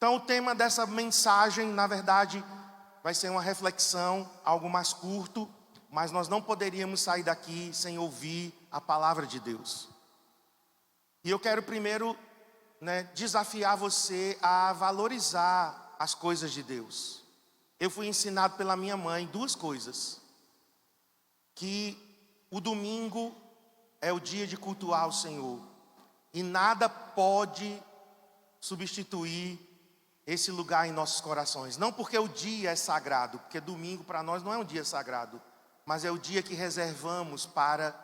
Então o tema dessa mensagem, na verdade, vai ser uma reflexão, algo mais curto, mas nós não poderíamos sair daqui sem ouvir a palavra de Deus. E eu quero primeiro, desafiar você a valorizar as coisas de Deus. Eu fui ensinado pela minha mãe duas coisas: que o domingo é o dia de cultuar o Senhor, e nada pode substituir esse lugar em nossos corações. Não porque o dia é sagrado, porque domingo para nós não é um dia sagrado, mas é o dia que reservamos para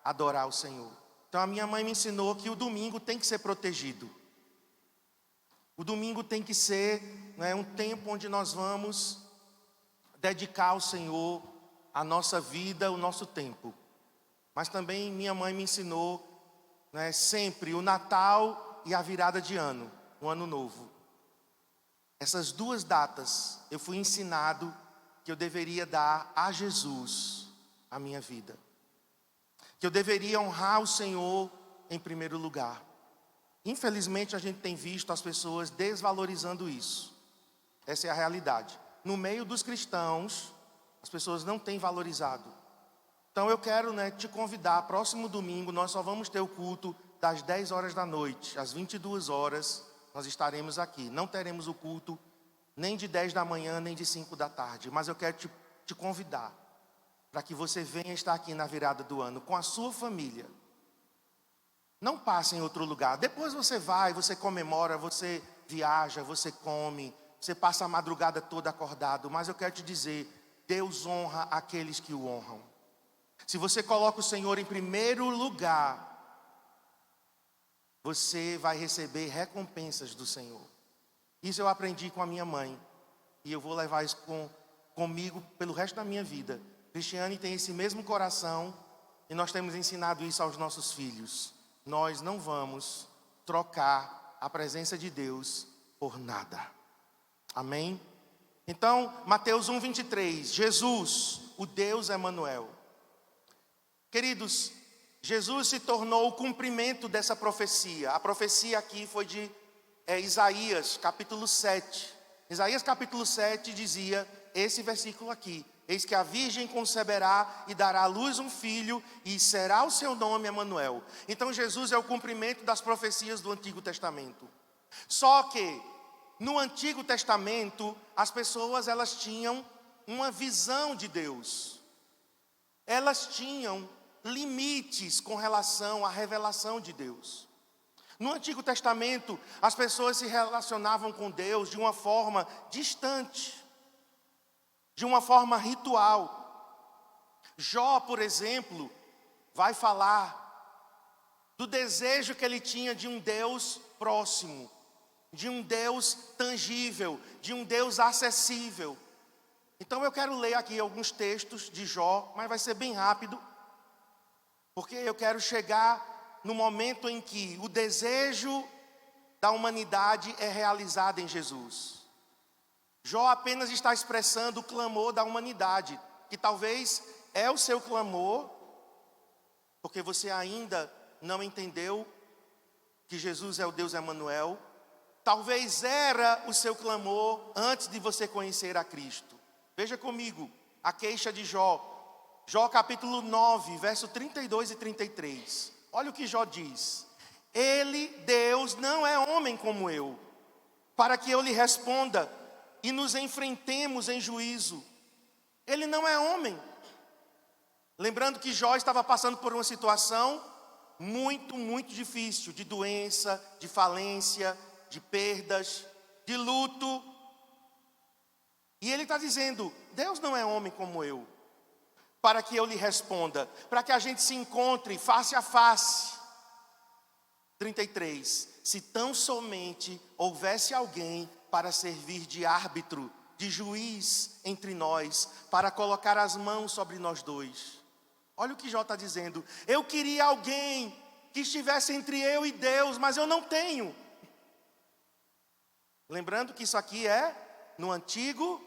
adorar o Senhor. Então a minha mãe me ensinou que o domingo tem que ser protegido. O domingo tem que ser um tempo onde nós vamos dedicar ao Senhor a nossa vida, o nosso tempo. Mas também minha mãe me ensinou sempre o Natal e a virada de ano, o Ano Novo. Essas duas datas eu fui ensinado que eu deveria dar a Jesus a minha vida, que eu deveria honrar o Senhor em primeiro lugar. Infelizmente a gente tem visto as pessoas desvalorizando isso. Essa é a realidade. No meio dos cristãos, as pessoas não têm valorizado. Então eu quero te convidar, próximo domingo nós só vamos ter o culto das 10 horas da noite, às 22 horas nós estaremos aqui. Não teremos o culto nem de 10 da manhã, nem de 5 da tarde. Mas eu quero te convidar para que você venha estar aqui na virada do ano com a sua família. Não passe em outro lugar. Depois você vai, você comemora, você viaja, você come, você passa a madrugada toda acordado. Mas eu quero te dizer, Deus honra aqueles que o honram. Se você coloca o Senhor em primeiro lugar, você vai receber recompensas do Senhor. Isso eu aprendi com a minha mãe, e eu vou levar isso comigo pelo resto da minha vida. Cristiane tem esse mesmo coração, e nós temos ensinado isso aos nossos filhos. Nós não vamos trocar a presença de Deus por nada. Amém? Então, Mateus 1:23, Jesus, o Deus Emanuel. Queridos, Jesus se tornou o cumprimento dessa profecia. A profecia aqui foi de Isaías, capítulo 7. Isaías, capítulo 7, dizia esse versículo aqui: eis que a virgem conceberá e dará à luz um filho, e será o seu nome Emanuel. Então Jesus é o cumprimento das profecias do Antigo Testamento. Só que no Antigo Testamento as pessoas elas tinham uma visão de Deus. Elas tinham limites com relação à revelação de Deus. No Antigo Testamento, as pessoas se relacionavam com Deus de uma forma distante, de uma forma ritual. Jó, por exemplo, vai falar do desejo que ele tinha de um Deus próximo, de um Deus tangível, de um Deus acessível. Então eu quero ler aqui alguns textos de Jó, mas vai ser bem rápido, porque eu quero chegar no momento em que o desejo da humanidade é realizado em Jesus. Jó apenas está expressando o clamor da humanidade, que talvez é o seu clamor, porque você ainda não entendeu que Jesus é o Deus Emanuel. Talvez era o seu clamor antes de você conhecer a Cristo. Veja comigo a queixa de Jó. Jó capítulo 9, verso 32 e 33. Olha o que Jó diz: Ele, Deus, não é homem como eu, para que eu lhe responda e nos enfrentemos em juízo. Ele não é homem. Lembrando que Jó estava passando por uma situação muito, muito difícil, de doença, de falência, de perdas, de luto. E ele está dizendo: Deus não é homem como eu, para que eu lhe responda, para que a gente se encontre face a face. 33. Se tão somente houvesse alguém para servir de árbitro, de juiz entre nós, para colocar as mãos sobre nós dois. Olha o que Jó está dizendo: eu queria alguém que estivesse entre eu e Deus, mas eu não tenho. Lembrando que isso aqui é no Antigo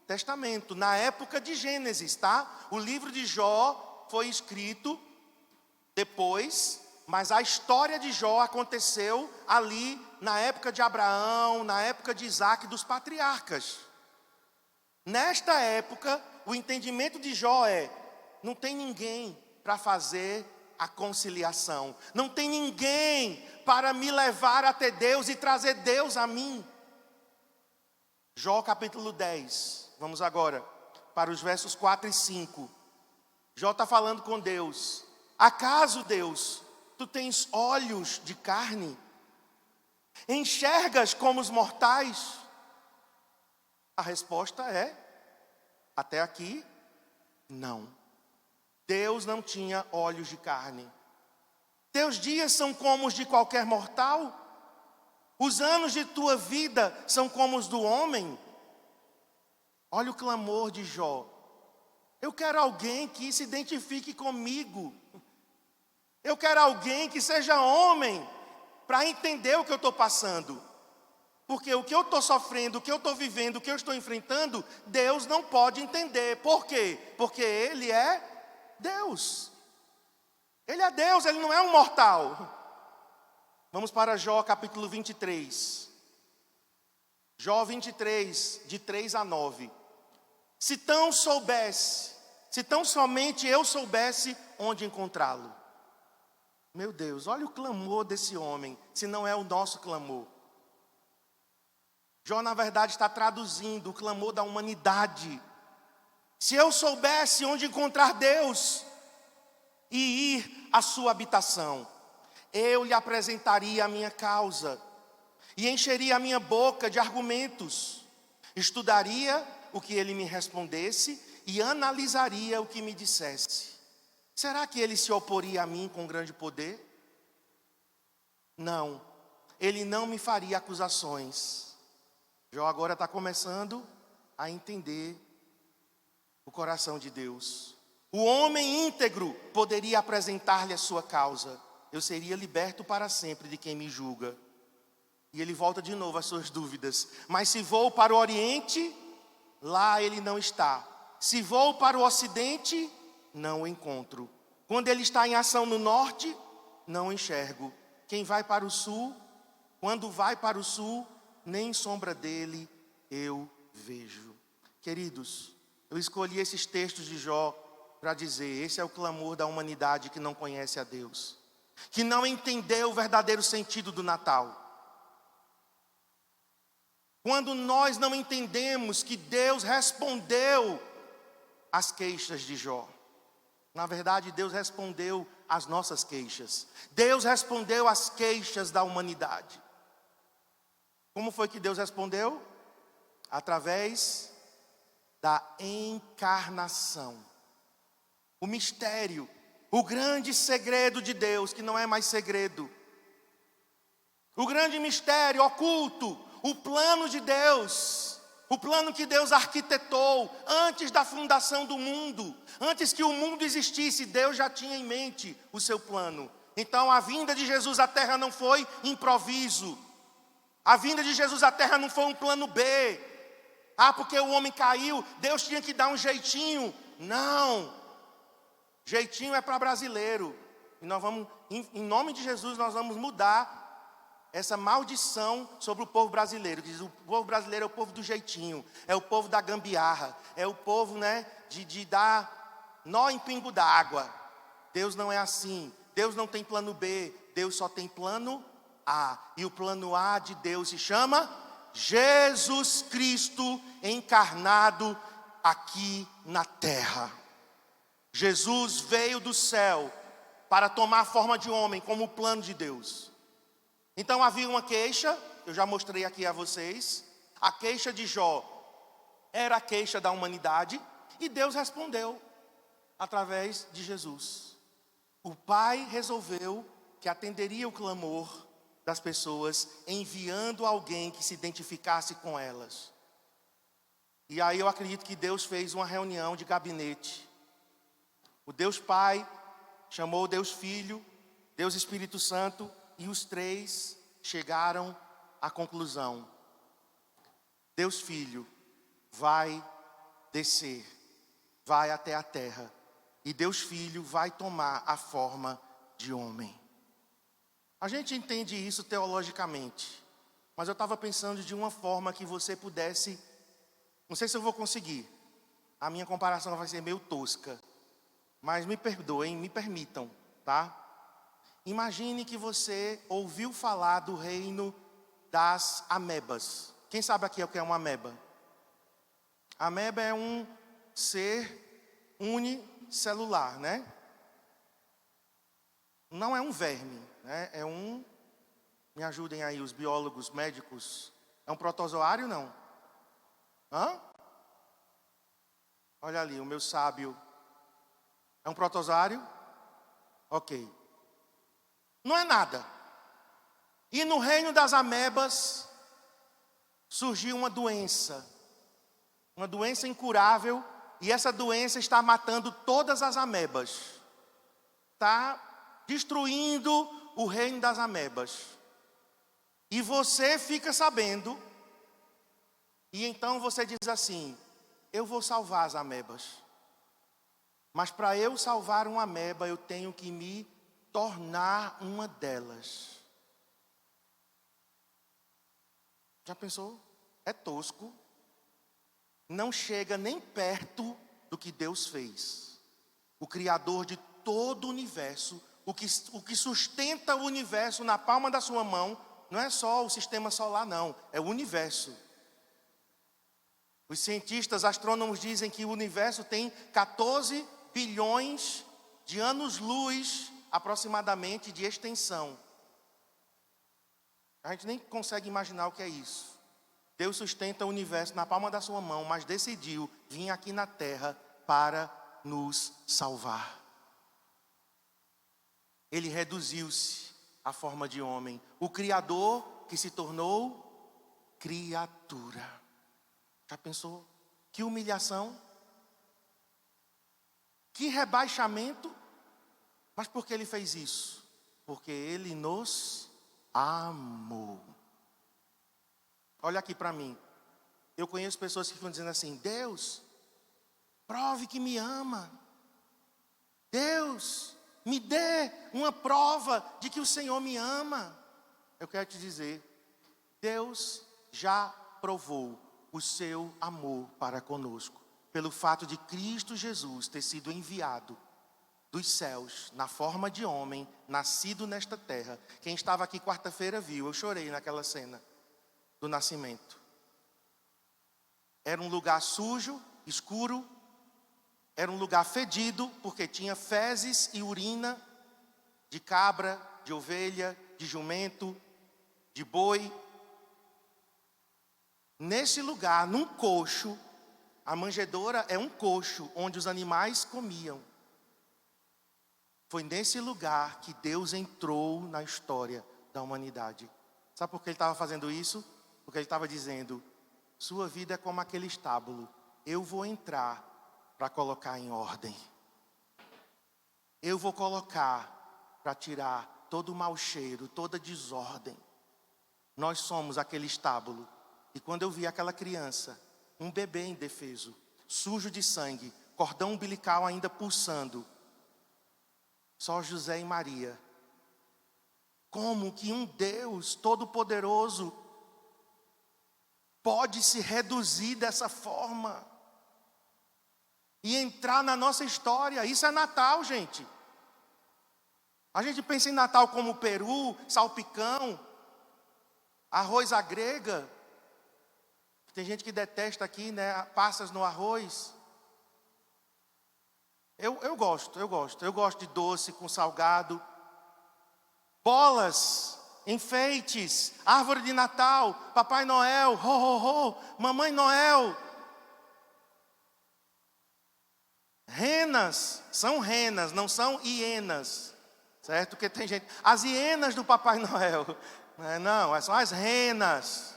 Testamento, na época de Gênesis, tá? O livro de Jó foi escrito depois, mas a história de Jó aconteceu ali na época de Abraão, na época de Isaac, dos patriarcas. Nesta época, o entendimento de Jó é: não tem ninguém para fazer a conciliação, não tem ninguém para me levar até Deus e trazer Deus a mim. Jó capítulo 10, vamos agora para os versos 4 e 5. Jó está falando com Deus: acaso, Deus, tu tens olhos de carne? Enxergas como os mortais? A resposta é: até aqui, não. Deus não tinha olhos de carne. Teus dias são como os de qualquer mortal? Os anos de tua vida são como os do homem? Olha o clamor de Jó. Eu quero alguém que se identifique comigo. Eu quero alguém que seja homem para entender o que eu estou passando. Porque o que eu estou sofrendo, o que eu estou vivendo, o que eu estou enfrentando, Deus não pode entender. Por quê? Porque Ele é Deus. Ele é Deus, Ele não é um mortal. Vamos para Jó capítulo 23. Jó 23, de 3 a 9. Se tão somente eu soubesse onde encontrá-lo. Meu Deus, olha o clamor desse homem, se não é o nosso clamor. Jó, na verdade, está traduzindo o clamor da humanidade. Se eu soubesse onde encontrar Deus e ir à sua habitação, eu lhe apresentaria a minha causa e encheria a minha boca de argumentos. Estudaria o que ele me respondesse e analisaria o que me dissesse. Será que ele se oporia a mim com grande poder? Não, ele não me faria acusações. Jó agora está começando a entender o coração de Deus. O homem íntegro poderia apresentar-lhe a sua causa. Eu seria liberto para sempre de quem me julga. E ele volta de novo às suas dúvidas. Mas se vou para o Oriente, lá ele não está. Se vou para o Ocidente, não o encontro. Quando ele está em ação no Norte, não o enxergo. Quem vai para o Sul, quando vai para o Sul, nem sombra dele eu vejo. Queridos, eu escolhi esses textos de Jó para dizer: esse é o clamor da humanidade que não conhece a Deus, que não entendeu o verdadeiro sentido do Natal. Quando nós não entendemos que Deus respondeu às queixas de Jó. Na verdade, Deus respondeu às nossas queixas. Deus respondeu às queixas da humanidade. Como foi que Deus respondeu? Através da encarnação. O mistério, o grande segredo de Deus, que não é mais segredo. O grande mistério oculto, o plano de Deus, o plano que Deus arquitetou antes da fundação do mundo. Antes que o mundo existisse, Deus já tinha em mente o seu plano. Então a vinda de Jesus à terra não foi improviso. A vinda de Jesus à terra não foi um plano B. Porque o homem caiu, Deus tinha que dar um jeitinho. Não. Jeitinho é para brasileiro. E nós vamos, em nome de Jesus, nós vamos mudar essa maldição sobre o povo brasileiro. Diz: o povo brasileiro é o povo do jeitinho, é o povo da gambiarra, é o povo, de dar nó em pingo d'água. Deus não é assim. Deus não tem plano B, Deus só tem plano A. E o plano A de Deus se chama Jesus Cristo encarnado aqui na terra. Jesus veio do céu para tomar a forma de homem, como o plano de Deus. Então havia uma queixa, eu já mostrei aqui a vocês. A queixa de Jó era a queixa da humanidade, e Deus respondeu através de Jesus. O Pai resolveu que atenderia o clamor das pessoas, enviando alguém que se identificasse com elas. E aí eu acredito que Deus fez uma reunião de gabinete. O Deus Pai chamou o Deus Filho, Deus Espírito Santo, e os três chegaram à conclusão: Deus Filho vai descer, vai até a terra, e Deus Filho vai tomar a forma de homem. A gente entende isso teologicamente. Mas eu estava pensando de uma forma que você pudesse... Não sei se eu vou conseguir. A minha comparação vai ser meio tosca. Mas me perdoem, me permitam, tá? Imagine que você ouviu falar do reino das amebas. Quem sabe aqui o que é uma ameba? A ameba é um ser unicelular, né? Não é um verme, né? É um... Me ajudem aí os biólogos, médicos. É um protozoário, não? Hã? Olha ali, o meu sábio. É um protozoário? Ok. Não é nada. E no reino das amebas surgiu uma doença incurável, e essa doença está matando todas as amebas. Está destruindo o reino das amebas. E você fica sabendo, e então você diz assim: eu vou salvar as amebas. Mas para eu salvar uma ameba, eu tenho que me tornar uma delas. Já pensou? É tosco. Não chega nem perto do que Deus fez. O Criador de todo o universo, o que sustenta o universo na palma da sua mão, não é só o sistema solar, não. É o universo. Os cientistas, astrônomos dizem que o universo tem 14 bilhões de anos-luz, aproximadamente, de extensão. A gente nem consegue imaginar o que é isso. Deus sustenta o universo na palma da sua mão, mas decidiu vir aqui na terra para nos salvar. Ele reduziu-se à forma de homem. O Criador que se tornou criatura. Já pensou? Que humilhação. Que rebaixamento. Mas por que ele fez isso? Porque ele nos amou. Olha aqui para mim. Eu conheço pessoas que ficam dizendo assim: Deus, prove que me ama. Deus, me dê uma prova de que o Senhor me ama. Eu quero te dizer, Deus já provou o seu amor para conosco, pelo fato de Cristo Jesus ter sido enviado dos céus, na forma de homem, nascido nesta terra. Quem estava aqui quarta-feira viu, eu chorei naquela cena do nascimento. Era um lugar sujo, escuro, era um lugar fedido, porque tinha fezes e urina de cabra, de ovelha, de jumento, de boi. Nesse lugar, num coxo, a manjedoura é um coxo onde os animais comiam. Foi nesse lugar que Deus entrou na história da humanidade. Sabe por que ele estava fazendo isso? Porque ele estava dizendo: sua vida é como aquele estábulo. Eu vou entrar para colocar em ordem. Eu vou colocar para tirar todo o mau cheiro, toda desordem. Nós somos aquele estábulo. E quando eu vi aquela criança, um bebê indefeso, sujo de sangue, cordão umbilical ainda pulsando, só José e Maria. Como que um Deus todo-poderoso pode se reduzir dessa forma e entrar na nossa história? Isso é Natal, gente. A gente pensa em Natal como peru, salpicão, arroz à grega. Tem gente que detesta aqui, né? Passas no arroz. Eu gosto. Eu gosto de doce com salgado. Bolas, enfeites, árvore de Natal, Papai Noel, ho, ho, ho, Mamãe Noel. Renas, são renas, não são hienas. Certo? Porque tem gente... As hienas do Papai Noel. Não, são as renas.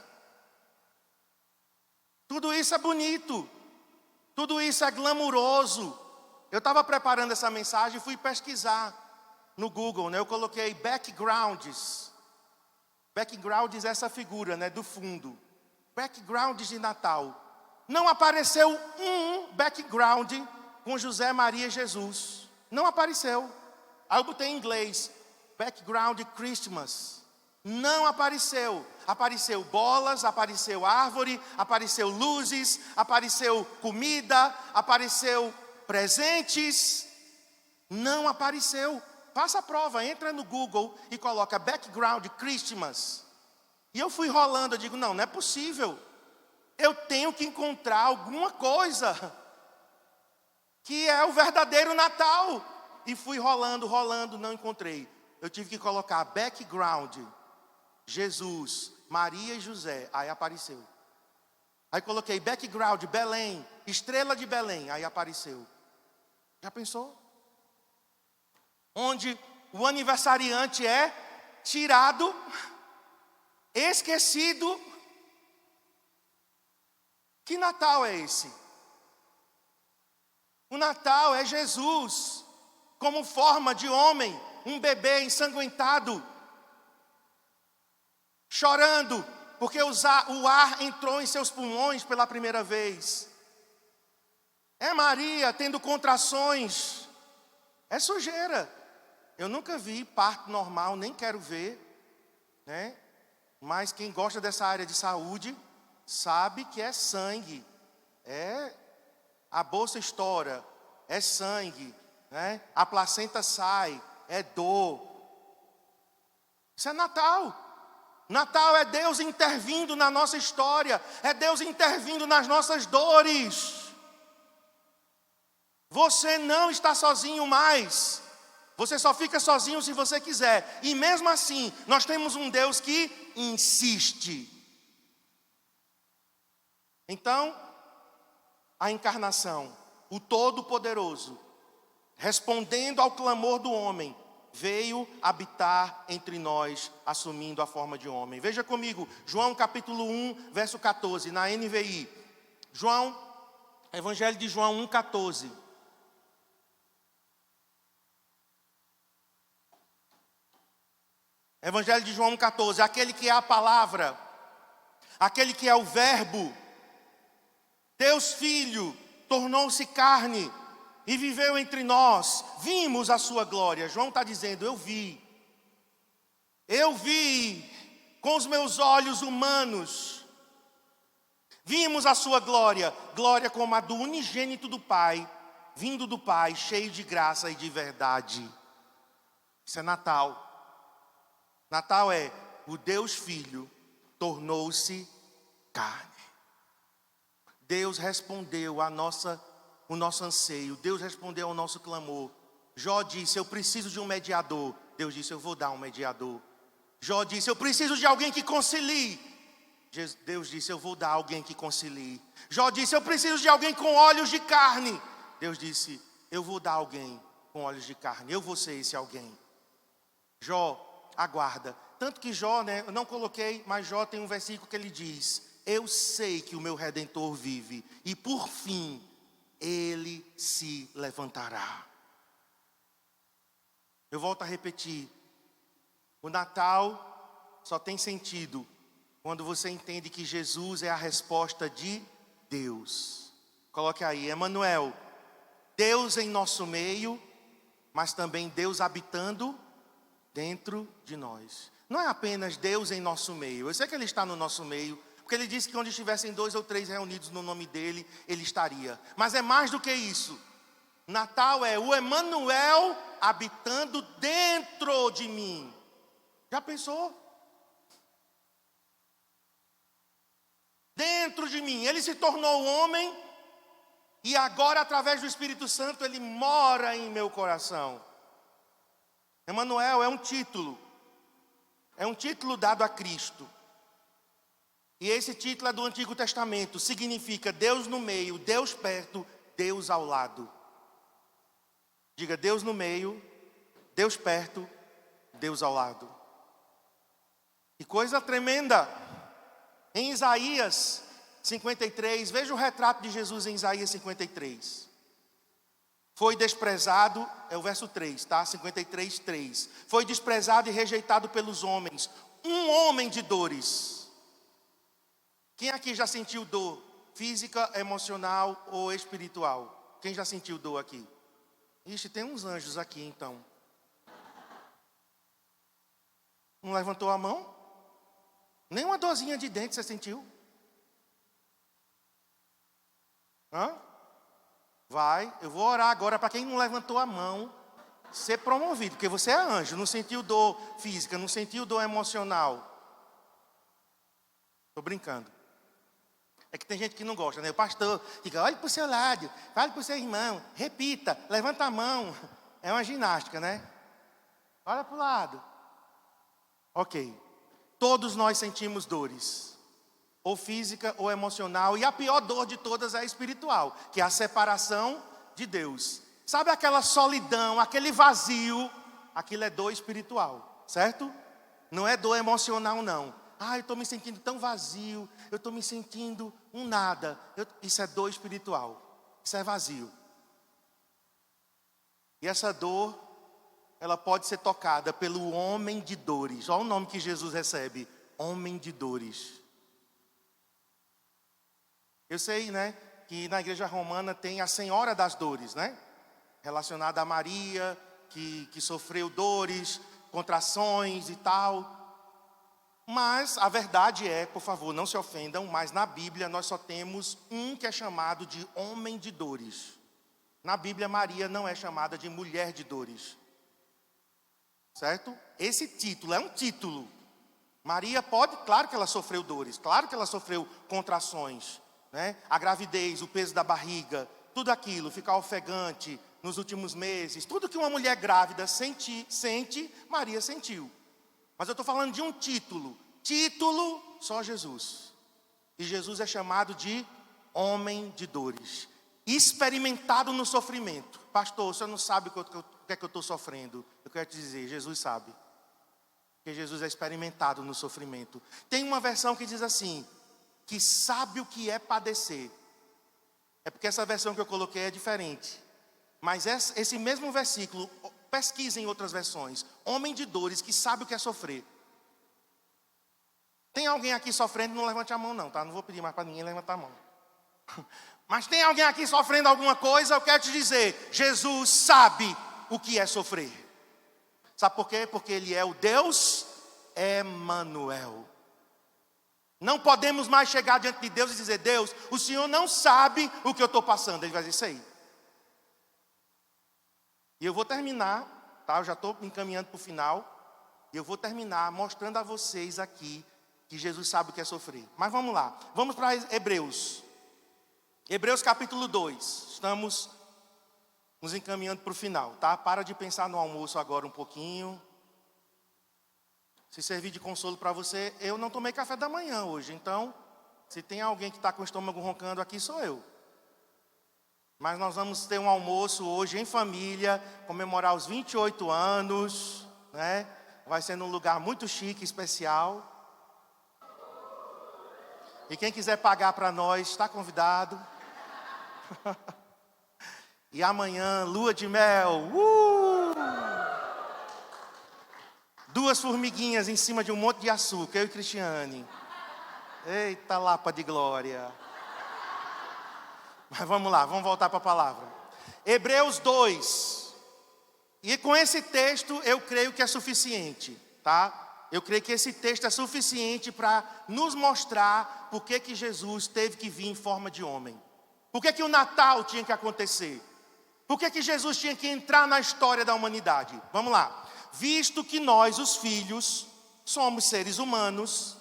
Tudo isso é bonito. Tudo isso é glamuroso. Eu estava preparando essa mensagem e fui pesquisar no Google, né? Eu coloquei backgrounds. Backgrounds é essa figura, né? Do fundo. Backgrounds de Natal. Não apareceu um background com José, Maria e Jesus. Não apareceu. Aí eu botei em inglês. Background Christmas. Não apareceu. Apareceu bolas, apareceu árvore, apareceu luzes, apareceu comida, apareceu presentes. Não apareceu. Passa a prova, entra no Google e coloca background Christmas. E eu fui rolando, eu digo, não é possível. Eu tenho que encontrar alguma coisa que é o verdadeiro Natal. E fui rolando, não encontrei. Eu tive que colocar background, Jesus, Maria e José, aí apareceu. Aí coloquei background, Belém, estrela de Belém, aí apareceu. Já pensou? Onde o aniversariante é tirado, esquecido. Que Natal é esse? O Natal é Jesus, como forma de homem, um bebê ensanguentado, chorando, porque o ar entrou em seus pulmões pela primeira vez. É Maria tendo contrações, é sujeira. Eu nunca vi parto normal, nem quero ver, né? Mas quem gosta dessa área de saúde, sabe que é sangue, a bolsa estoura, é sangue, né? A placenta sai, é dor. Isso é Natal. Natal é Deus intervindo na nossa história, é Deus intervindo nas nossas dores. Você não está sozinho mais. Você só fica sozinho se você quiser. E mesmo assim, nós temos um Deus que insiste. Então, a encarnação, o Todo-Poderoso, respondendo ao clamor do homem, veio habitar entre nós, assumindo a forma de homem. Veja comigo, João capítulo 1, verso 14, na NVI. Evangelho de João 1, 14. Evangelho de João 1, 14. Aquele que é a palavra, aquele que é o verbo, Deus Filho, tornou-se carne e viveu entre nós. Vimos a sua glória. João está dizendo, eu vi com os meus olhos humanos. Vimos a sua glória, glória como a do unigênito do Pai, vindo do Pai, cheio de graça e de verdade. Isso é Natal. Natal é o Deus Filho tornou-se carne. Deus respondeu o nosso anseio. Deus respondeu ao nosso clamor. Jó disse, eu preciso de um mediador. Deus disse, eu vou dar um mediador. Jó disse, eu preciso de alguém que concilie. Deus disse, eu vou dar alguém que concilie. Jó disse, eu preciso de alguém com olhos de carne. Deus disse, eu vou dar alguém com olhos de carne. Eu vou ser esse alguém. Jó aguarda. Tanto que Jó, eu não coloquei, mas Jó tem um versículo que ele diz, eu sei que o meu Redentor vive, e por fim, ele se levantará. Eu volto a repetir, o Natal só tem sentido quando você entende que Jesus é a resposta de Deus. Coloque aí, Emanuel, Deus em nosso meio, mas também Deus habitando dentro de nós. Não é apenas Deus em nosso meio. Eu sei que Ele está no nosso meio, porque Ele disse que onde estivessem 2 ou 3 reunidos no nome dEle, Ele estaria. Mas é mais do que isso. Natal é o Emanuel habitando dentro de mim. Já pensou? Dentro de mim. Ele se tornou homem e agora, através do Espírito Santo, Ele mora em meu coração. Emanuel é um título. É um título dado a Cristo. E esse título é do Antigo Testamento. Significa Deus no meio, Deus perto, Deus ao lado. Diga, Deus no meio, Deus perto, Deus ao lado. Que coisa tremenda. Em Isaías 53, veja o retrato de Jesus em Isaías 53. Foi desprezado, é o verso 3, tá? 53, 3. Foi desprezado e rejeitado pelos homens. Um homem de dores. Quem aqui já sentiu dor? Física, emocional ou espiritual? Quem já sentiu dor aqui? Ixi, tem uns anjos aqui então. Não levantou a mão? Nem uma dorzinha de dente você sentiu? Hã? Vai, eu vou orar agora para quem não levantou a mão ser promovido, porque você é anjo, não sentiu dor física, não sentiu dor emocional. Estou brincando. É que tem gente que não gosta, né? O pastor fica, olhe para o seu lado, fale para o seu irmão, repita, levanta a mão. É uma ginástica, né? Olha para o lado. Ok. Todos nós sentimos dores, ou física ou emocional, e a pior dor de todas é a espiritual, que é a separação de Deus. Sabe aquela solidão, aquele vazio? Aquilo é dor espiritual, certo? Não é dor emocional, não. Eu estou me sentindo tão vazio, eu estou me sentindo um nada. Isso é dor espiritual, isso é vazio. E essa dor, ela pode ser tocada pelo homem de dores. Olha o nome que Jesus recebe, homem de dores. Eu sei, né, que na igreja romana tem a Senhora das Dores, né? Relacionada a Maria, que sofreu dores, contrações e tal. Mas a verdade é, por favor, não se ofendam, mas na Bíblia nós só temos um que é chamado de homem de dores. Na Bíblia, Maria não é chamada de mulher de dores. Certo? Esse título é um título. Maria pode, claro que ela sofreu dores, claro que ela sofreu contrações, né? A gravidez, o peso da barriga, tudo aquilo, ficar ofegante nos últimos meses, tudo que uma mulher grávida sente, Maria sentiu. Mas eu estou falando de um título, só Jesus. E Jesus é chamado de homem de dores, experimentado no sofrimento. Pastor, você não sabe o que é que eu estou sofrendo. Eu quero te dizer, Jesus sabe. Porque Jesus é experimentado no sofrimento. Tem uma versão que diz assim, que sabe o que é padecer. É porque essa versão que eu coloquei é diferente. Mas esse mesmo versículo, pesquisa em outras versões. Homem de dores que sabe o que é sofrer. Tem alguém aqui sofrendo? Não levante a mão não, tá? Não vou pedir mais para ninguém levantar a mão. Mas tem alguém aqui sofrendo alguma coisa? Eu quero te dizer, Jesus sabe o que é sofrer. Sabe por quê? Porque Ele é o Deus Emanuel. Não podemos mais chegar diante de Deus e dizer, Deus, o Senhor não sabe o que eu estou passando. Ele vai dizer, isso aí. E eu vou terminar, tá? Eu já estou me encaminhando para o final. E eu vou terminar mostrando a vocês aqui que Jesus sabe o que é sofrer. Mas vamos lá, vamos para Hebreus. Hebreus capítulo 2. Estamos nos encaminhando para o final, tá? Para de pensar no almoço agora um pouquinho. Se servir de consolo para você, eu não tomei café da manhã hoje. Então, se tem alguém que está com o estômago roncando aqui, sou eu. Mas nós vamos ter um almoço hoje em família, comemorar os 28 anos, né? Vai ser num lugar muito chique, especial. E quem quiser pagar para nós, está convidado. E amanhã, lua de mel. 2 formiguinhas em cima de um monte de açúcar, eu e Cristiane. Eita lapa de glória. Mas vamos lá, vamos voltar para a palavra. Hebreus 2. E com esse texto eu creio que é suficiente, tá? Eu creio que esse texto é suficiente para nos mostrar por que Jesus teve que vir em forma de homem. Por que o Natal tinha que acontecer? Por que Jesus tinha que entrar na história da humanidade? Vamos lá. Visto que nós, os filhos, somos seres humanos.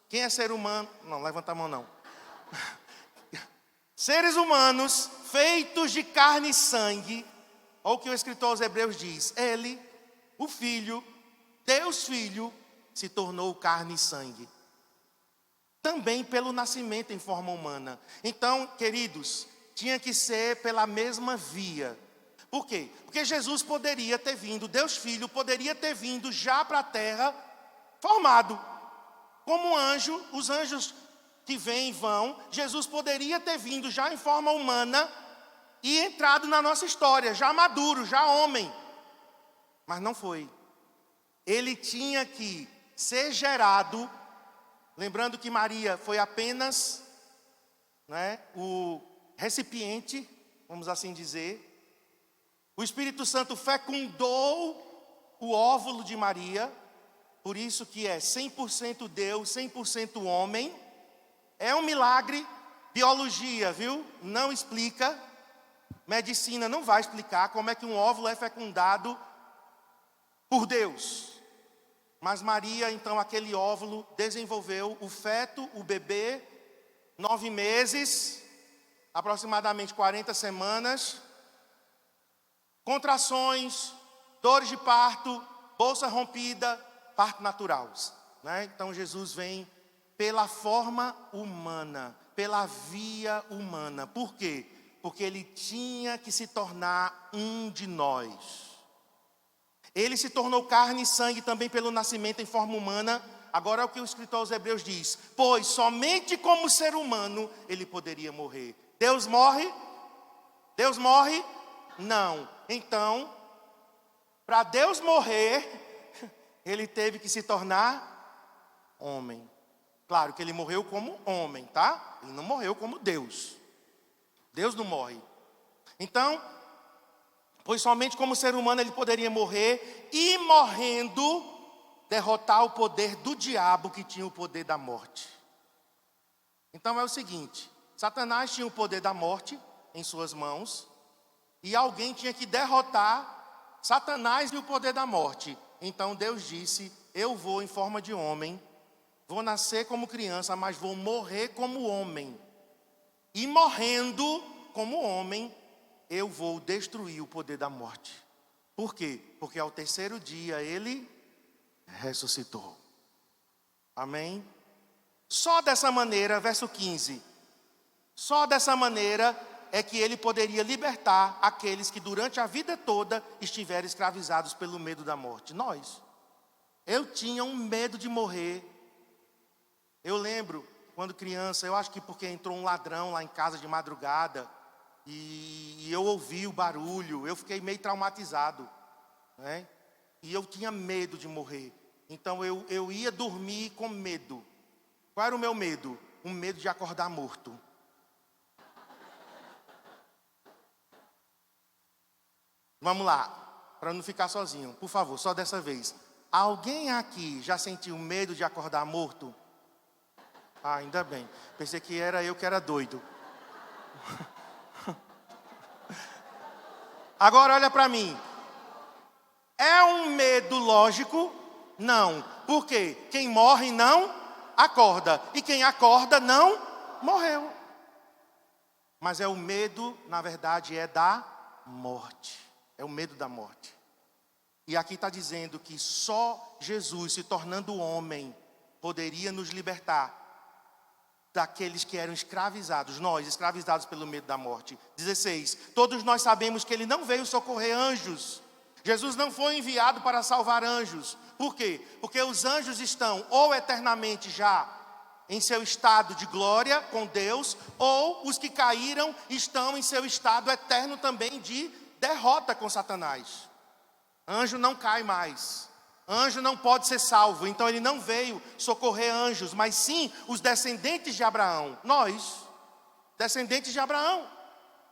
Quem é ser humano? Não, levanta a mão não. Seres humanos, feitos de carne e sangue. Olha o que o escritor aos Hebreus diz. Ele, o Filho, Deus Filho, se tornou carne e sangue. Também pelo nascimento em forma humana. Então, queridos, tinha que ser pela mesma via. Por quê? Porque Jesus poderia ter vindo, Deus Filho poderia ter vindo já para a terra formado. Como anjo, os anjos que vêm e vão, Jesus poderia ter vindo já em forma humana e entrado na nossa história, já maduro, já homem. Mas não foi. Ele tinha que ser gerado, lembrando que Maria foi apenas, né, o recipiente, vamos assim dizer. O Espírito Santo fecundou o óvulo de Maria, por isso que é 100% Deus, 100% homem. É um milagre. Biologia, viu? Não explica. Medicina não vai explicar como é que um óvulo é fecundado por Deus. Mas Maria, então, aquele óvulo, desenvolveu o feto, o bebê, 9 meses, aproximadamente 40 semanas, contrações, dores de parto, bolsa rompida, parto natural, né? Então Jesus vem pela forma humana, pela via humana. Por quê? Porque ele tinha que se tornar um de nós. Ele se tornou carne e sangue também pelo nascimento em forma humana. Agora é o que o escritor aos Hebreus diz: pois somente como ser humano ele poderia morrer. Deus morre? Deus morre? Não. Então, para Deus morrer, ele teve que se tornar homem. Claro que ele morreu como homem, tá? Ele não morreu como Deus. Deus não morre. Então, pois somente como ser humano ele poderia morrer, e morrendo, derrotar o poder do diabo, que tinha o poder da morte. Então é o seguinte: Satanás tinha o poder da morte em suas mãos, e alguém tinha que derrotar Satanás e o poder da morte. Então Deus disse: eu vou em forma de homem, vou nascer como criança, mas vou morrer como homem. E morrendo como homem, eu vou destruir o poder da morte. Por quê? Porque ao terceiro dia ele ressuscitou. Amém? Só dessa maneira, verso 15. Só dessa maneira é que ele poderia libertar aqueles que durante a vida toda estiveram escravizados pelo medo da morte. Nós. Eu tinha um medo de morrer. Eu lembro, quando criança, eu acho que porque entrou um ladrão lá em casa de madrugada, e eu ouvi o barulho, eu fiquei meio traumatizado, né? E eu tinha medo de morrer. Então eu ia dormir com medo. Qual era o meu medo? Um medo de acordar morto. Vamos lá, para não ficar sozinho, por favor, só dessa vez. Alguém aqui já sentiu medo de acordar morto? Ah, ainda bem. Pensei que era eu que era doido. Agora olha para mim. É um medo lógico? Não. Por quê? Quem morre não acorda. E quem acorda não morreu. Mas é o medo, na verdade, é da morte. É o medo da morte. E aqui está dizendo que só Jesus, se tornando homem, poderia nos libertar daqueles que eram escravizados, nós, escravizados pelo medo da morte. 16. Todos nós sabemos que ele não veio socorrer anjos. Jesus não foi enviado para salvar anjos. Por quê? Porque os anjos estão ou eternamente já em seu estado de glória com Deus, ou os que caíram estão em seu estado eterno também de derrota com Satanás. Anjo não cai mais. Anjo não pode ser salvo. Então ele não veio socorrer anjos, mas sim os descendentes de Abraão. Nós, descendentes de Abraão,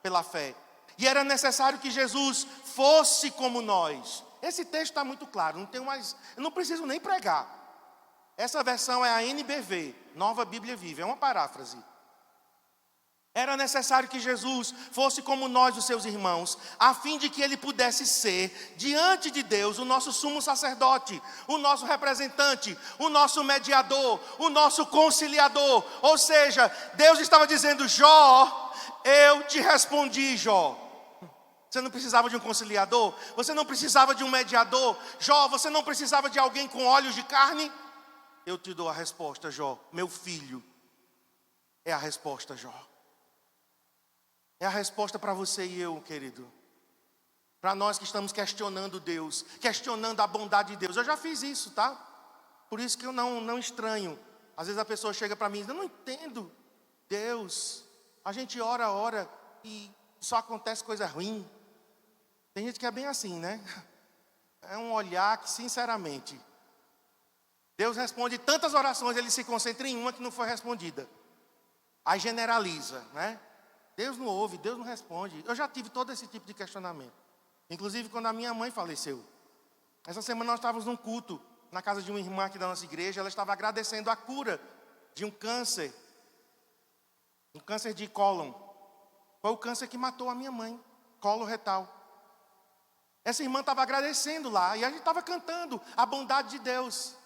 pela fé. E era necessário que Jesus fosse como nós. Esse texto está muito claro, não tenho mais, eu não preciso nem pregar. Essa versão é a NBV, Nova Bíblia Viva, é uma paráfrase. Era necessário que Jesus fosse como nós, os seus irmãos, a fim de que ele pudesse ser, diante de Deus, o nosso sumo sacerdote, o nosso representante, o nosso mediador, o nosso conciliador. Ou seja, Deus estava dizendo: Jó, eu te respondi, Jó. Você não precisava de um conciliador? Você não precisava de um mediador? Jó, você não precisava de alguém com olhos de carne? Eu te dou a resposta, Jó. Meu filho é a resposta, Jó. É a resposta para você e eu, querido. Para nós que estamos questionando Deus, questionando a bondade de Deus. Eu já fiz isso, tá? Por isso que eu não estranho. Às vezes a pessoa chega para mim e diz: eu não entendo Deus. A gente ora e só acontece coisa ruim. Tem gente que é bem assim, né? É um olhar que, sinceramente, Deus responde tantas orações, ele se concentra em uma que não foi respondida. Aí generaliza, né? Deus não ouve, Deus não responde. Eu já tive todo esse tipo de questionamento. Inclusive quando a minha mãe faleceu. Essa semana nós estávamos num culto na casa de uma irmã aqui da nossa igreja, ela estava agradecendo a cura de um câncer de cólon. Foi o câncer que matou a minha mãe, colo retal. Essa irmã estava agradecendo lá, e a gente estava cantando a bondade de Deus.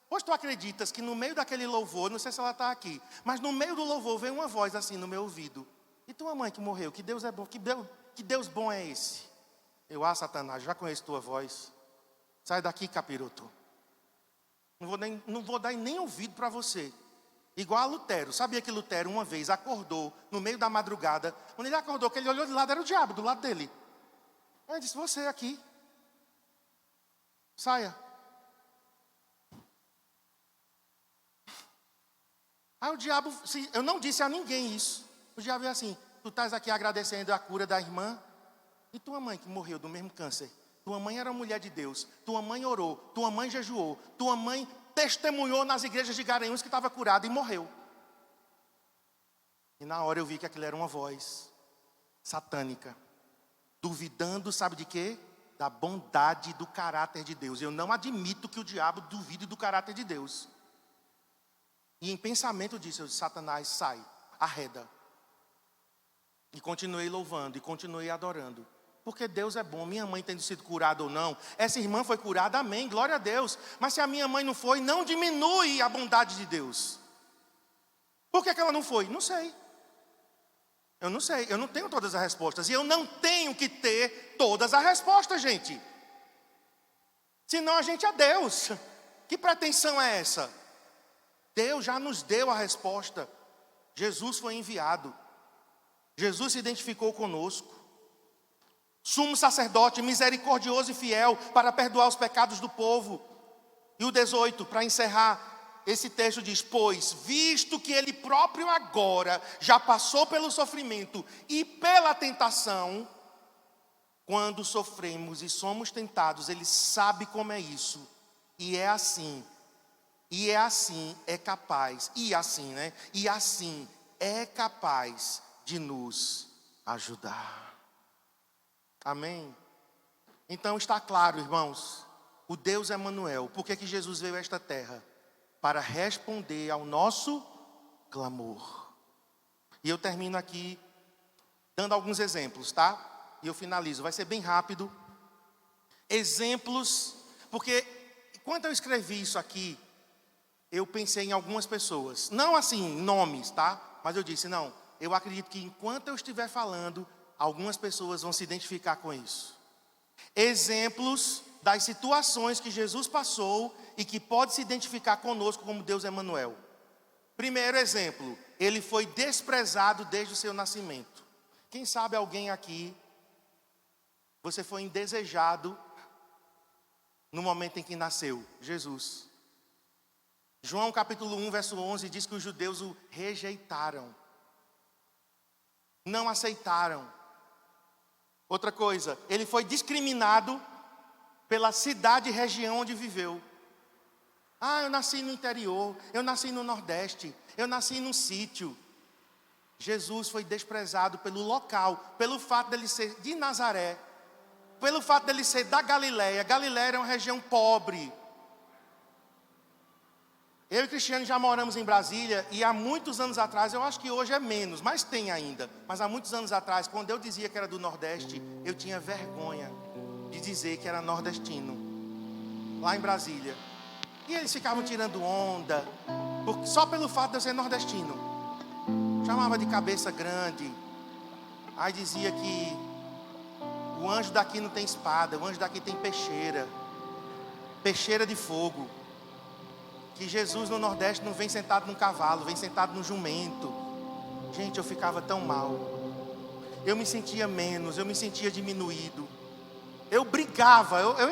Pois tu acreditas que no meio daquele louvor, não sei se ela está aqui, mas no meio do louvor veio uma voz assim no meu ouvido: e tua mãe que morreu, que Deus é bom, que Deus bom é esse? Eu, Satanás, já conheço tua voz. Sai daqui, capiroto. Não vou dar nem ouvido para você. Igual a Lutero. Sabia que Lutero uma vez acordou no meio da madrugada. Quando ele acordou, que ele olhou de lado, era o diabo do lado dele. Aí ele disse: você aqui, saia. Aí o diabo, eu não disse a ninguém isso. O diabo é assim: tu estás aqui agradecendo a cura da irmã, e tua mãe que morreu do mesmo câncer. Tua mãe era mulher de Deus, tua mãe orou, tua mãe jejuou, tua mãe testemunhou nas igrejas de Garanhuns que estava curada e morreu. E na hora eu vi que aquilo era uma voz satânica, duvidando, sabe de quê? Da bondade e do caráter de Deus. Eu não admito que o diabo duvide do caráter de Deus. E em pensamento disso, eu disse: Satanás, sai, arreda. E continuei louvando, e continuei adorando. Porque Deus é bom. Minha mãe tendo sido curada ou não, essa irmã foi curada, amém, glória a Deus. Mas se a minha mãe não foi, não diminui a bondade de Deus. Por que ela não foi? Não sei. Eu não sei, eu não tenho todas as respostas. E eu não tenho que ter todas as respostas, gente. Senão a gente é Deus. Que pretensão é essa? Deus já nos deu a resposta. Jesus foi enviado. Jesus se identificou conosco. Sumo sacerdote, misericordioso e fiel para perdoar os pecados do povo. E o 18, para encerrar, esse texto diz: pois, visto que ele próprio agora já passou pelo sofrimento e pela tentação, quando sofremos e somos tentados, ele sabe como é isso. E assim é capaz de nos ajudar. Amém? Então está claro, irmãos, o Deus Emanuel. Por que Jesus veio a esta terra? Para responder ao nosso clamor. E eu termino aqui dando alguns exemplos, tá? E eu finalizo, vai ser bem rápido. Exemplos, porque quando eu escrevi isso aqui, eu pensei em algumas pessoas. Não assim, nomes, tá? Mas eu disse: não, eu acredito que enquanto eu estiver falando, algumas pessoas vão se identificar com isso. Exemplos das situações que Jesus passou e que pode se identificar conosco como Deus Emanuel. Primeiro exemplo, ele foi desprezado desde o seu nascimento. Quem sabe alguém aqui, você foi indesejado no momento em que nasceu? Jesus. João capítulo 1, verso 11 diz que os judeus o rejeitaram. Não aceitaram. Outra coisa, ele foi discriminado pela cidade e região onde viveu. Eu nasci no interior, eu nasci no Nordeste, eu nasci num sítio. Jesus foi desprezado pelo local, pelo fato dele ser de Nazaré, pelo fato dele ser da Galileia. Galileia era uma região pobre. Eu e Cristiane já moramos em Brasília e há muitos anos atrás, eu acho que hoje é menos, mas tem ainda. Mas há muitos anos atrás, quando eu dizia que era do Nordeste, eu tinha vergonha de dizer que era nordestino, lá em Brasília. E eles ficavam tirando onda, só pelo fato de eu ser nordestino. Chamava de cabeça grande. Aí dizia que o anjo daqui não tem espada, o anjo daqui tem peixeira de fogo. Que Jesus no Nordeste não vem sentado num cavalo, vem sentado num jumento. Gente, eu ficava tão mal. Eu me sentia menos, eu me sentia diminuído. Eu brigava, eu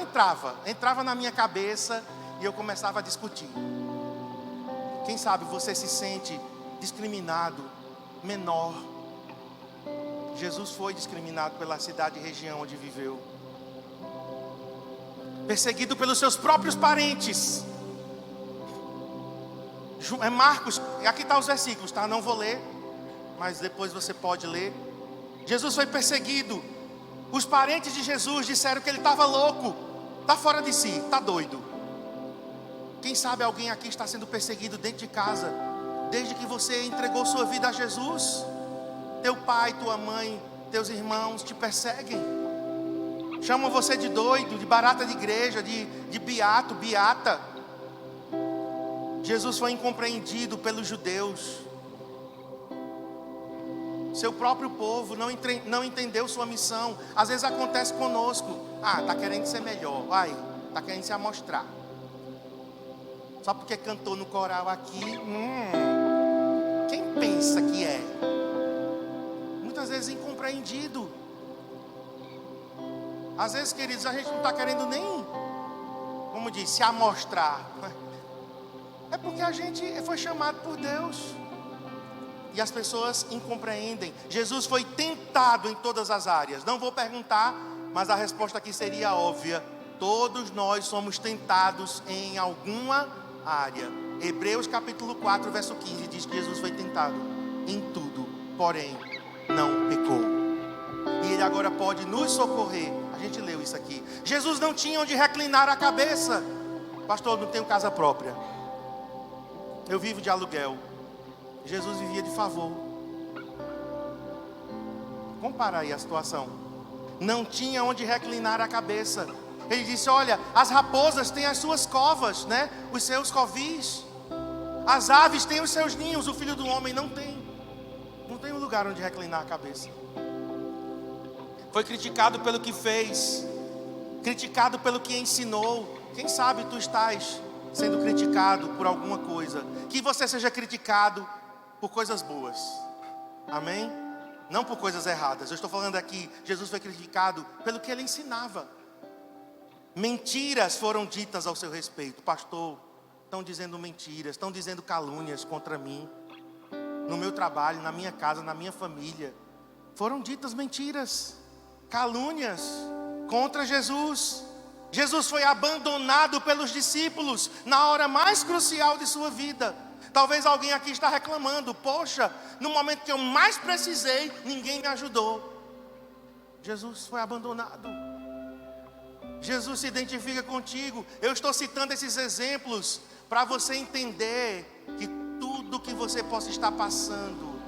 entrava na minha cabeça e eu começava a discutir. Quem sabe você se sente discriminado, menor. Jesus foi discriminado pela cidade e região onde viveu. Perseguido pelos seus próprios parentes. Marcos, aqui estão os versículos, tá? Não vou ler, mas depois você pode ler. Jesus foi perseguido. Os parentes de Jesus disseram que ele estava louco, está fora de si, está doido. Quem sabe alguém aqui está sendo perseguido dentro de casa, desde que você entregou sua vida a Jesus. Teu pai, tua mãe, teus irmãos te perseguem. Chamam você de doido, de barata de igreja, de beato, beata. Jesus foi incompreendido pelos judeus. Seu próprio povo não entendeu sua missão. Às vezes acontece conosco. Está querendo ser melhor. Está querendo se amostrar. Só porque cantou no coral aqui. Quem pensa que é? Muitas vezes incompreendido. Às vezes, queridos, a gente não está querendo nem, como diz, se amostrar. É porque a gente foi chamado por Deus. E as pessoas incompreendem. Jesus foi tentado em todas as áreas. Não vou perguntar, mas a resposta aqui seria óbvia. Todos nós somos tentados em alguma área. Hebreus capítulo 4, verso 15 diz que Jesus foi tentado em tudo, porém não pecou. E Ele agora pode nos socorrer. A gente leu isso aqui. Jesus não tinha onde reclinar a cabeça. Pastor, não tenho casa própria. Eu vivo de aluguel. Jesus vivia de favor. Compara aí a situação. Não tinha onde reclinar a cabeça. Ele disse, olha, as raposas têm as suas covas, né? Os seus covis. As aves têm os seus ninhos. O Filho do Homem não tem. Não tem um lugar onde reclinar a cabeça. Foi criticado pelo que fez. Criticado pelo que ensinou. Quem sabe tu estás sendo criticado por alguma coisa. Que você seja criticado por coisas boas. Amém? Não por coisas erradas. Eu estou falando aqui, Jesus foi criticado pelo que ele ensinava. Mentiras foram ditas ao seu respeito. Pastor, estão dizendo mentiras, estão dizendo calúnias contra mim. No meu trabalho, na minha casa, na minha família. Foram ditas mentiras, calúnias contra Jesus. Jesus foi abandonado pelos discípulos na hora mais crucial de sua vida. Talvez alguém aqui está reclamando, poxa, no momento que eu mais precisei, ninguém me ajudou. Jesus foi abandonado. Jesus se identifica contigo. Eu estou citando esses exemplos para você entender que tudo que você possa estar passando,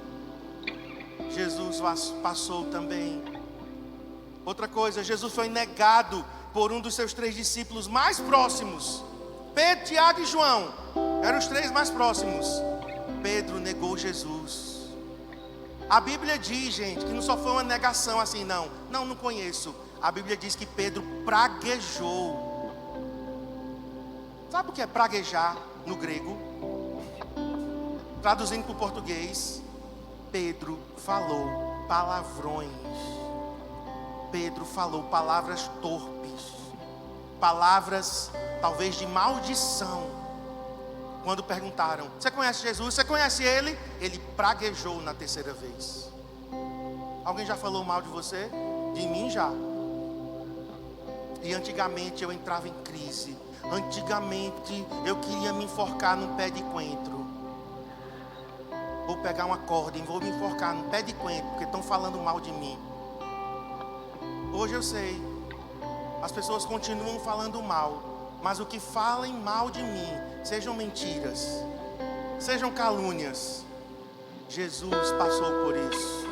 Jesus passou também. Outra coisa, Jesus foi negado por um dos seus 3 discípulos mais próximos. Pedro, Tiago e João eram os 3 mais próximos. Pedro negou Jesus. A Bíblia diz, gente, que não só foi uma negação assim, não conheço. A Bíblia diz que Pedro praguejou. Sabe o que é praguejar no grego? Traduzindo para o português, Pedro falou palavrões. Pedro falou palavras torpes, palavras talvez de maldição. Quando perguntaram, você conhece Jesus? Você conhece Ele? Ele praguejou na 3ª vez. Alguém já falou mal de você? De mim já. E antigamente eu entrava em crise. Antigamente eu queria me enforcar num pé de coentro. Vou pegar uma corda e vou me enforcar num pé de coentro, porque estão falando mal de mim. Hoje eu sei, as pessoas continuam falando mal, mas o que falem mal de mim, sejam mentiras, sejam calúnias, Jesus passou por isso.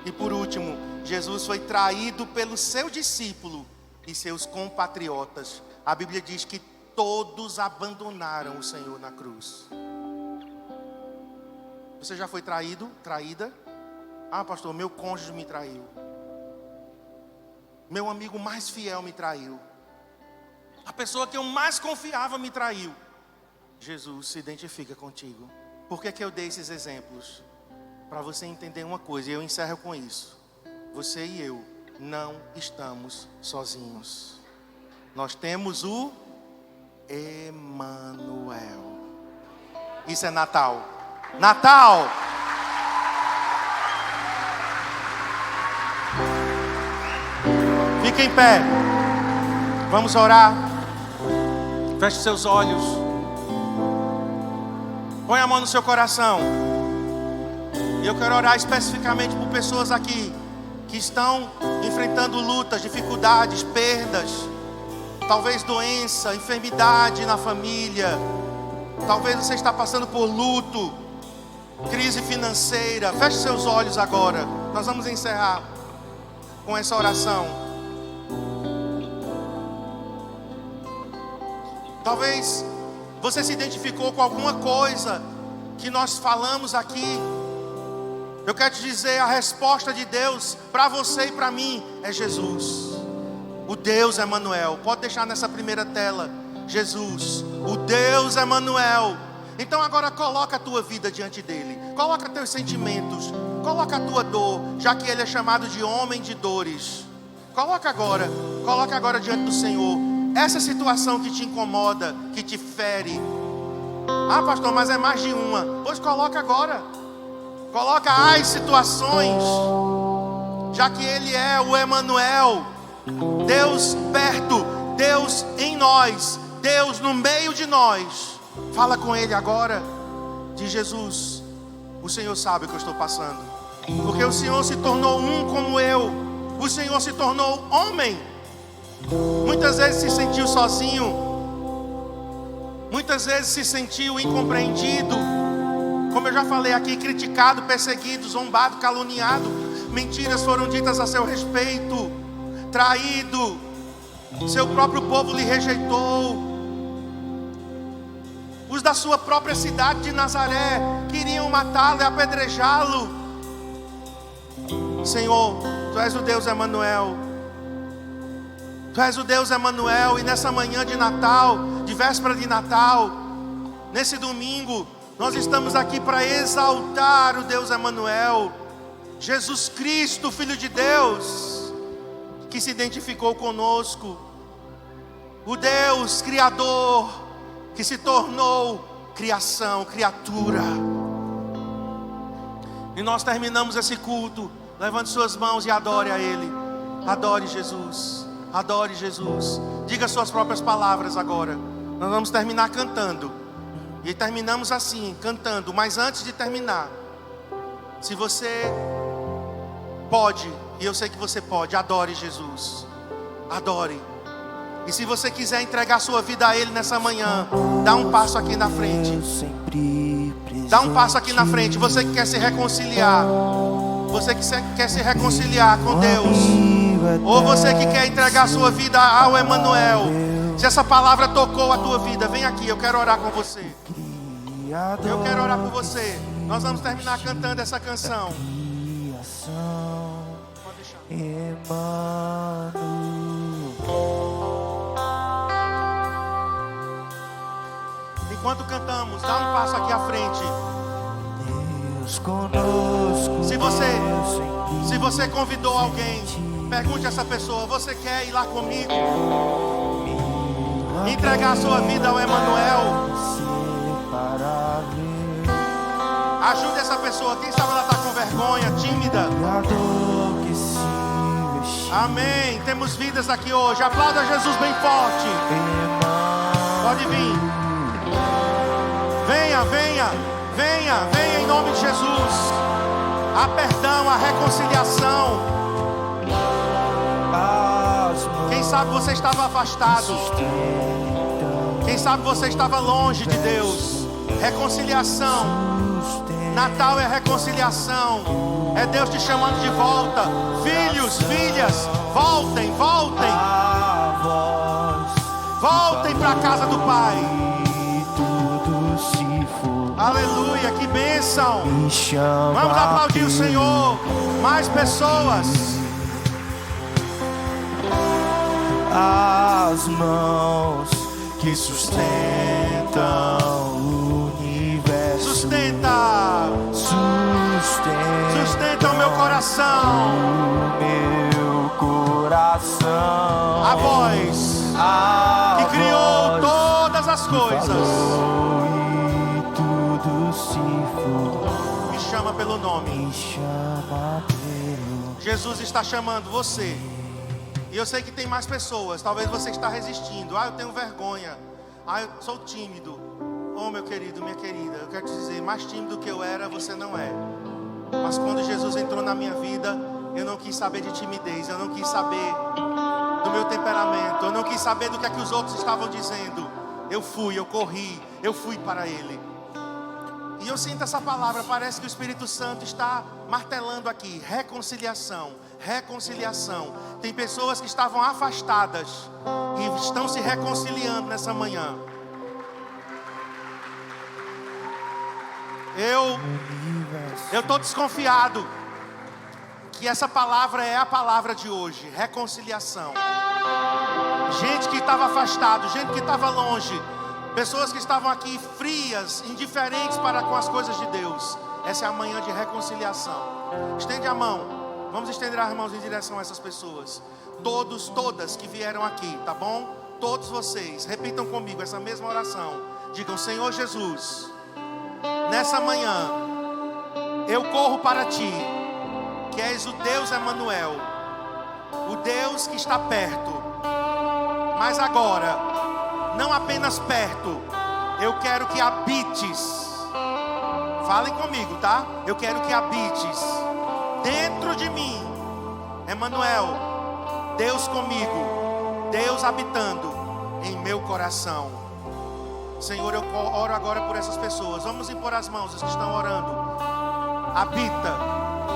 E por último, Jesus foi traído pelo seu discípulo e seus compatriotas. A Bíblia diz que todos abandonaram o Senhor na cruz. Você já foi traído, traída? Pastor, meu cônjuge me traiu. Meu amigo mais fiel me traiu. A pessoa que eu mais confiava me traiu. Jesus se identifica contigo. Por que eu dei esses exemplos? Para você entender uma coisa, e eu encerro com isso. Você e eu não estamos sozinhos. Nós temos o Emanuel. Isso é Natal. Natal! Fique em pé. Vamos orar. Feche seus olhos. Põe a mão no seu coração. Eu quero orar especificamente por pessoas aqui que estão enfrentando lutas, dificuldades, perdas. talvez doença, enfermidade na família, talvez você está passando por luto, crise financeira. Feche seus olhos agora, nós vamos encerrar com essa oração. Talvez você se identificou com alguma coisa que nós falamos aqui. Eu quero te dizer, a resposta de Deus para você e para mim é Jesus, o Deus Emanuel. Pode deixar nessa primeira tela, Jesus, o Deus Emanuel. Então agora coloca a tua vida diante dele, coloca teus sentimentos, coloca a tua dor, já que ele é chamado de homem de dores. Coloca agora diante do Senhor essa situação que te incomoda, que te fere. Ah, pastor, mas é mais de uma. Pois coloca agora. Coloca as situações, já que ele é o Emanuel, Deus perto, Deus em nós, Deus no meio de nós. Fala com ele agora. Diz: Jesus, o Senhor sabe o que eu estou passando, porque o Senhor se tornou um como eu. O Senhor se tornou homem. Muitas vezes se sentiu sozinho, muitas vezes se sentiu incompreendido, como eu já falei aqui, criticado, perseguido, zombado, caluniado. Mentiras foram ditas a seu respeito, traído, seu próprio povo lhe rejeitou. Os da sua própria cidade de Nazaré queriam matá-lo e apedrejá-lo. Senhor, Tu és o Deus Emanuel. Tu és o Deus Emanuel. E nessa manhã de Natal, de véspera de Natal, nesse domingo, nós estamos aqui para exaltar o Deus Emanuel, Jesus Cristo, Filho de Deus, que se identificou conosco, o Deus Criador, que se tornou criação, criatura. E nós terminamos esse culto, levante suas mãos e adore a Ele. Adore Jesus, adore Jesus. Diga suas próprias palavras agora. Nós vamos terminar cantando. E terminamos assim, cantando. Mas antes de terminar, se você pode, e eu sei que você pode, adore Jesus. Adore. E se você quiser entregar sua vida a Ele nessa manhã, dá um passo aqui na frente. Dá um passo aqui na frente. Você que quer se reconciliar, você que quer se reconciliar com Deus, ou você que quer entregar sua vida ao Emanuel. Se essa palavra tocou a tua vida, vem aqui, eu quero orar com você. Eu quero orar por você. Nós vamos terminar cantando essa canção. Pode deixar. Enquanto cantamos, dá um passo aqui à frente. Se você convidou alguém, pergunte a essa pessoa: você quer ir lá comigo? Entregar a sua vida ao Emanuel. Ajude essa pessoa. Quem sabe ela está com vergonha, tímida. Amém. Temos vidas aqui hoje. Aplauda Jesus bem forte. Pode vir. Venha, venha, venha, venha em nome de Jesus. Há perdão, há reconciliação. Quem sabe você estava afastado. Quem sabe você estava longe de Deus. Reconciliação. Natal é reconciliação. É Deus te chamando de volta. Filhos, filhas, voltem, voltem. Voltem para a casa do Pai. Aleluia, que bênção. Vamos aplaudir o Senhor. Mais pessoas. As mãos que sustentam o universo. Sustenta o meu coração. A voz que criou todas as coisas. Me chama pelo nome. Jesus está chamando você. E eu sei que tem mais pessoas. Talvez você está resistindo. Eu tenho vergonha. Eu sou tímido. Oh, meu querido, minha querida, eu quero te dizer, mais tímido que eu era, você não é. Mas quando Jesus entrou na minha vida, eu não quis saber de timidez. Eu não quis saber do meu temperamento. Eu não quis saber do que é que os outros estavam dizendo. Eu fui, eu corri, eu fui para Ele. E eu sinto essa palavra, parece que o Espírito Santo está martelando aqui. Reconciliação, reconciliação. Tem pessoas que estavam afastadas e estão se reconciliando nessa manhã. Eu estou desconfiado que essa palavra é a palavra de hoje. Reconciliação. Gente que estava afastado, gente que estava longe, pessoas que estavam aqui frias, indiferentes para com as coisas de Deus. Essa é a manhã de reconciliação. Estende a mão. Vamos estender as mãos em direção a essas pessoas. Todos, todas que vieram aqui, tá bom? Todos vocês, repitam comigo essa mesma oração. Digam: Senhor Jesus, nessa manhã eu corro para Ti, que és o Deus Emanuel, o Deus que está perto. Mas agora, não apenas perto, eu quero que habites. Falem comigo, tá? Eu quero que habites dentro de mim. Emanuel, Deus comigo, Deus habitando em meu coração. Senhor, eu oro agora por essas pessoas. Vamos impor as mãos, os que estão orando. Habita,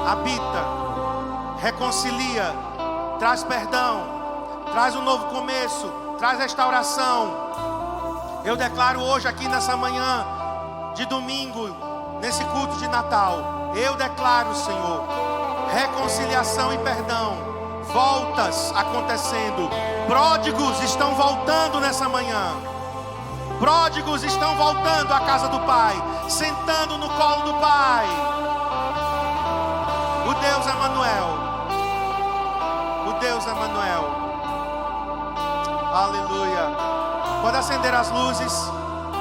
habita, reconcilia, traz perdão, traz um novo começo, traz restauração. Eu declaro hoje aqui nessa manhã de domingo, nesse culto de Natal, eu declaro, Senhor, reconciliação e perdão, voltas acontecendo, pródigos estão voltando nessa manhã, pródigos estão voltando à casa do Pai, sentando no colo do Pai. O Deus Emanuel, o Deus Emanuel. Aleluia. Pode acender as luzes.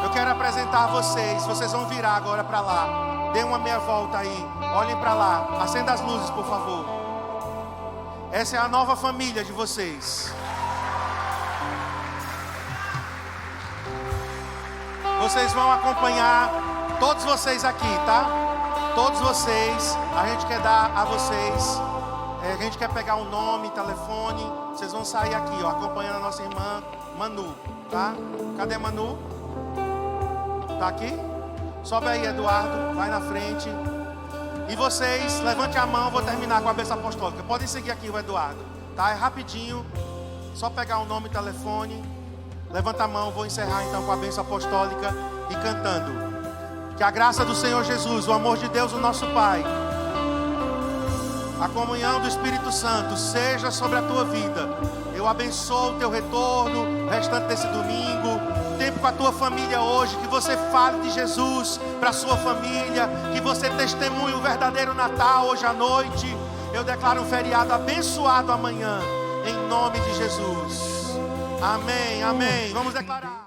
Eu quero apresentar a vocês. Vocês vão virar agora para lá. Dê uma meia volta aí. Olhem para lá. Acenda as luzes, por favor. Essa é a nova família de vocês. Vocês vão acompanhar todos vocês aqui, tá? Todos vocês. A gente quer dar a vocês. A gente quer pegar o nome, telefone. Vocês vão sair aqui, ó, acompanhando a nossa irmã Manu, tá? Cadê Manu? Tá aqui? Sobe aí, Eduardo. Vai na frente. E vocês, levante a mão. Vou terminar com a bênção apostólica. Podem seguir aqui o Eduardo, tá? É rapidinho. Só pegar o nome e telefone. Levanta a mão. Vou encerrar então com a bênção apostólica e cantando. Que a graça do Senhor Jesus, o amor de Deus, o nosso Pai, a comunhão do Espírito Santo seja sobre a tua vida. Eu abençoo o teu retorno, o restante desse domingo, tempo com a tua família hoje, que você fale de Jesus para a sua família, que você testemunhe o verdadeiro Natal hoje à noite. Eu declaro um feriado abençoado amanhã, em nome de Jesus. Amém, amém. Vamos declarar.